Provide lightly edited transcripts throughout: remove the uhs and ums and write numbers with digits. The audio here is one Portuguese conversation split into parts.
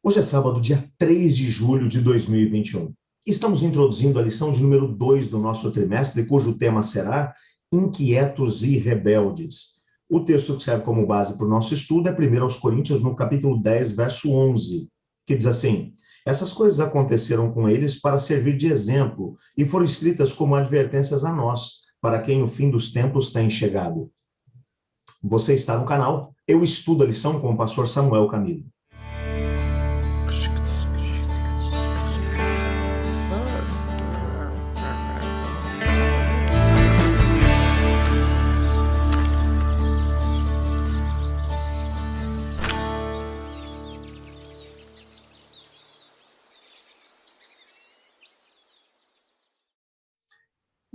Hoje é sábado, dia 3 de julho de 2021. Estamos introduzindo a lição de número 2 do nosso trimestre, cujo tema será Inquietos e Rebeldes. O texto que serve como base para o nosso estudo é 1 Coríntios, no capítulo 10, verso 11, que diz assim: essas coisas aconteceram com eles para servir de exemplo e foram escritas como advertências a nós, para quem o fim dos tempos tem chegado. Você está no canal Eu Estudo a Lição com o pastor Samuel Camilo.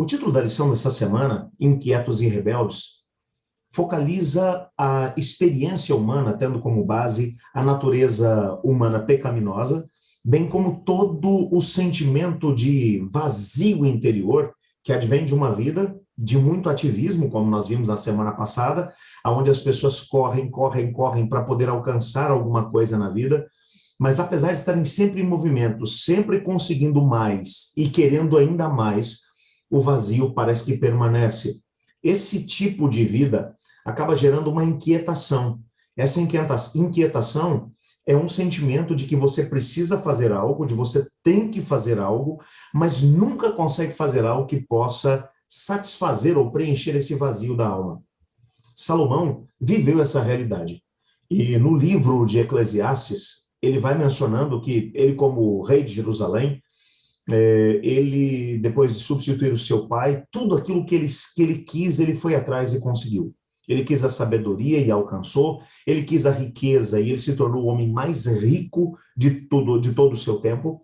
O título da lição dessa semana, Inquietos e Rebeldes, focaliza a experiência humana, tendo como base a natureza humana pecaminosa, bem como todo o sentimento de vazio interior que advém de uma vida de muito ativismo, como nós vimos na semana passada, onde as pessoas correm para poder alcançar alguma coisa na vida, mas apesar de estarem sempre em movimento, sempre conseguindo mais e querendo ainda mais, o vazio parece que permanece. Esse tipo de vida acaba gerando uma inquietação. Essa inquietação é um sentimento de que você precisa fazer algo, de você tem que fazer algo, mas nunca consegue fazer algo que possa satisfazer ou preencher esse vazio da alma. Salomão viveu essa realidade. E no livro de Eclesiastes, ele vai mencionando que ele, como rei de Jerusalém, ele, depois de substituir o seu pai, tudo aquilo que ele quis, ele foi atrás e conseguiu. Ele quis a sabedoria e alcançou, ele quis a riqueza e ele se tornou o homem mais rico de todo o seu tempo.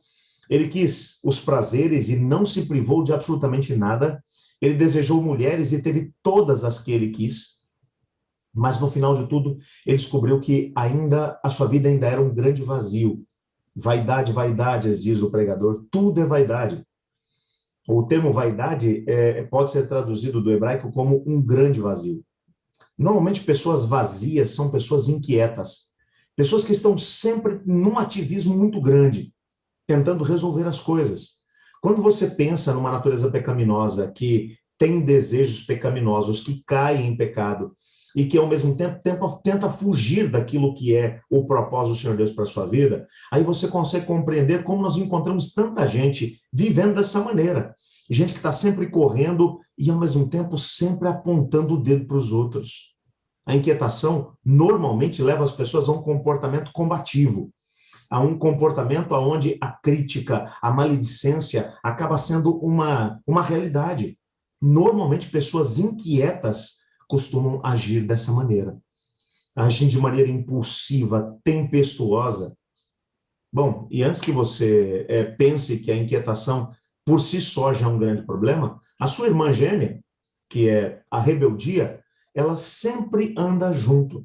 Ele quis os prazeres e não se privou de absolutamente nada. Ele desejou mulheres e teve todas as que ele quis. Mas no final de tudo, ele descobriu que a sua vida ainda era um grande vazio. Vaidade, vaidades, diz o pregador, tudo é vaidade. O termo vaidade pode ser traduzido do hebraico como um grande vazio. Normalmente, pessoas vazias são pessoas inquietas, pessoas que estão sempre num ativismo muito grande, tentando resolver as coisas. Quando você pensa numa natureza pecaminosa, que tem desejos pecaminosos, que cai em pecado, e que, ao mesmo tempo, tenta fugir daquilo que é o propósito do Senhor Deus para a sua vida, aí você consegue compreender como nós encontramos tanta gente vivendo dessa maneira. Gente que está sempre correndo e, ao mesmo tempo, sempre apontando o dedo para os outros. A inquietação normalmente leva as pessoas a um comportamento combativo, a um comportamento onde a crítica, a maledicência acaba sendo uma realidade. Normalmente, pessoas inquietas costumam agir dessa maneira. Agir de maneira impulsiva, tempestuosa. Bom, e antes que você pense que a inquietação por si só já é um grande problema, a sua irmã gêmea, que é a rebeldia, ela sempre anda junto.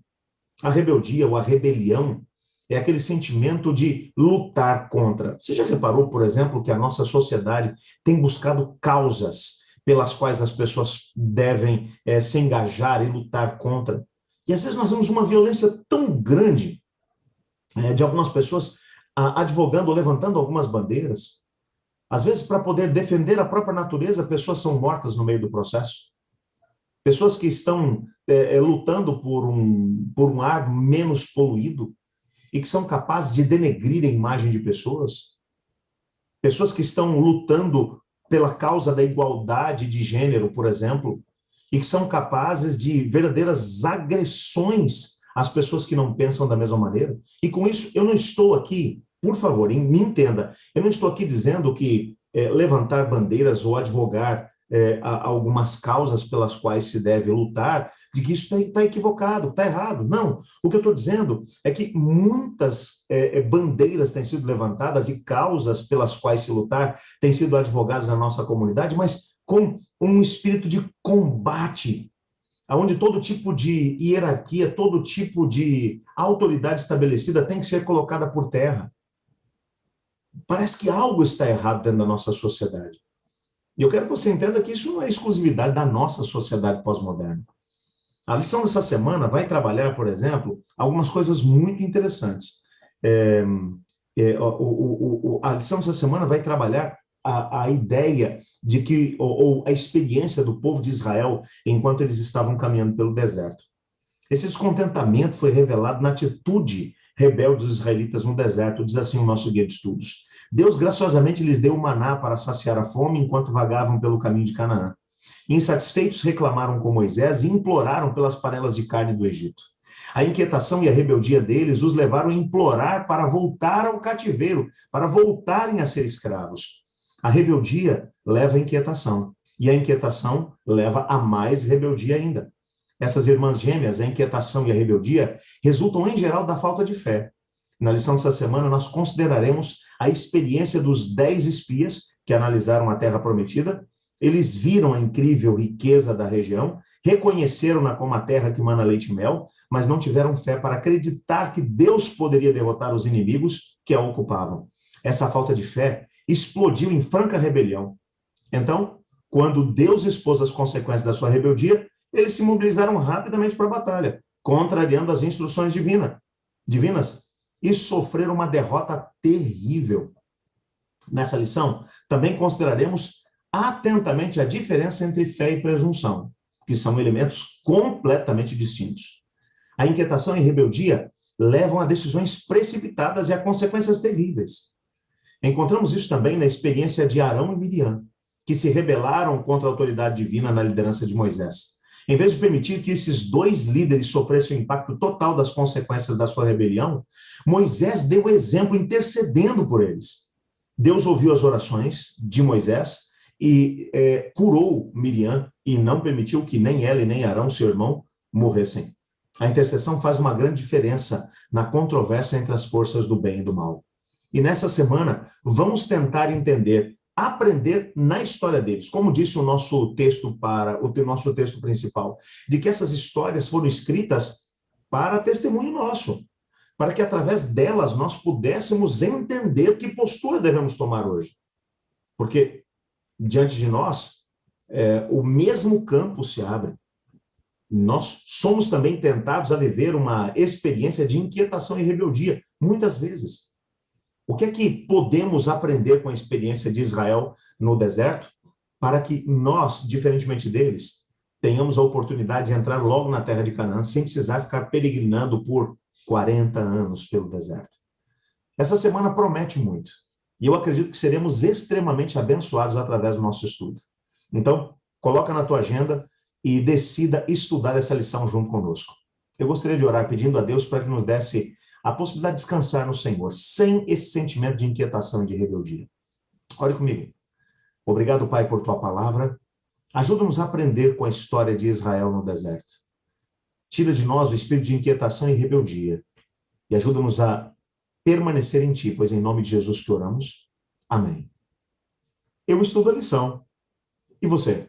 A rebeldia ou a rebelião é aquele sentimento de lutar contra. Você já reparou, por exemplo, que a nossa sociedade tem buscado causas pelas quais as pessoas devem se engajar e lutar contra? E às vezes nós vemos uma violência tão grande de algumas pessoas advogando ou levantando algumas bandeiras. Às vezes, para poder defender a própria natureza, pessoas são mortas no meio do processo. Pessoas que estão lutando por um ar menos poluído e que são capazes de denegrir a imagem de pessoas. Pessoas que estão lutando pela causa da igualdade de gênero, por exemplo, e que são capazes de verdadeiras agressões às pessoas que não pensam da mesma maneira. E com isso, eu não estou aqui, por favor, me entenda, eu não estou aqui dizendo que levantar bandeiras ou advogar algumas causas pelas quais se deve lutar, de que isso está equivocado, está errado. Não. O que eu estou dizendo é que muitas bandeiras têm sido levantadas e causas pelas quais se lutar têm sido advogadas na nossa comunidade, mas com um espírito de combate, onde todo tipo de hierarquia, todo tipo de autoridade estabelecida tem que ser colocada por terra. Parece que algo está errado dentro da nossa sociedade. E eu quero que você entenda que isso não é exclusividade da nossa sociedade pós-moderna. A lição dessa semana vai trabalhar, por exemplo, algumas coisas muito interessantes. A lição dessa semana vai trabalhar a ideia de que, ou a experiência do povo de Israel enquanto eles estavam caminhando pelo deserto. Esse descontentamento foi revelado na atitude rebelde dos israelitas no deserto, diz assim o nosso guia de estudos. Deus graciosamente lhes deu o maná para saciar a fome enquanto vagavam pelo caminho de Canaã. Insatisfeitos, reclamaram com Moisés e imploraram pelas panelas de carne do Egito. A inquietação e a rebeldia deles os levaram a implorar para voltar ao cativeiro, para voltarem a ser escravos. A rebeldia leva à inquietação, e a inquietação leva a mais rebeldia ainda. Essas irmãs gêmeas, a inquietação e a rebeldia, resultam em geral da falta de fé. Na lição dessa semana, nós consideraremos a experiência dos 10 espias que analisaram a terra prometida. Eles viram a incrível riqueza da região, reconheceram-na como a terra que mana leite e mel, mas não tiveram fé para acreditar que Deus poderia derrotar os inimigos que a ocupavam. Essa falta de fé explodiu em franca rebelião. Então, quando Deus expôs as consequências da sua rebeldia, eles se mobilizaram rapidamente para a batalha, contrariando as instruções divinas, e sofreram uma derrota terrível. Nessa lição, também consideraremos atentamente a diferença entre fé e presunção, que são elementos completamente distintos. A inquietação e a rebeldia levam a decisões precipitadas e a consequências terríveis. Encontramos isso também na experiência de Arão e Miriam, que se rebelaram contra a autoridade divina na liderança de Moisés. Em vez de permitir que esses dois líderes sofressem o impacto total das consequências da sua rebelião, Moisés deu o exemplo intercedendo por eles. Deus ouviu as orações de Moisés e curou Miriam e não permitiu que nem ela e nem Arão, seu irmão, morressem. A intercessão faz uma grande diferença na controvérsia entre as forças do bem e do mal. E nessa semana, vamos tentar entender, aprender na história deles. Como disse o nosso texto principal, de que essas histórias foram escritas para testemunho nosso, para que através delas nós pudéssemos entender que postura devemos tomar hoje. Porque diante de nós, o mesmo campo se abre. Nós somos também tentados a viver uma experiência de inquietação e rebeldia, muitas vezes. O que é que podemos aprender com a experiência de Israel no deserto para que nós, diferentemente deles, tenhamos a oportunidade de entrar logo na terra de Canaã sem precisar ficar peregrinando por 40 anos pelo deserto? Essa semana promete muito e eu acredito que seremos extremamente abençoados através do nosso estudo. Então, coloca na tua agenda e decida estudar essa lição junto conosco. Eu gostaria de orar pedindo a Deus para que nos desse a possibilidade de descansar no Senhor, sem esse sentimento de inquietação e de rebeldia. Ore comigo. Obrigado, Pai, por tua palavra. Ajuda-nos a aprender com a história de Israel no deserto. Tira de nós o espírito de inquietação e rebeldia e ajuda-nos a permanecer em ti, pois em nome de Jesus que oramos. Amém. Eu estudo a lição. E você?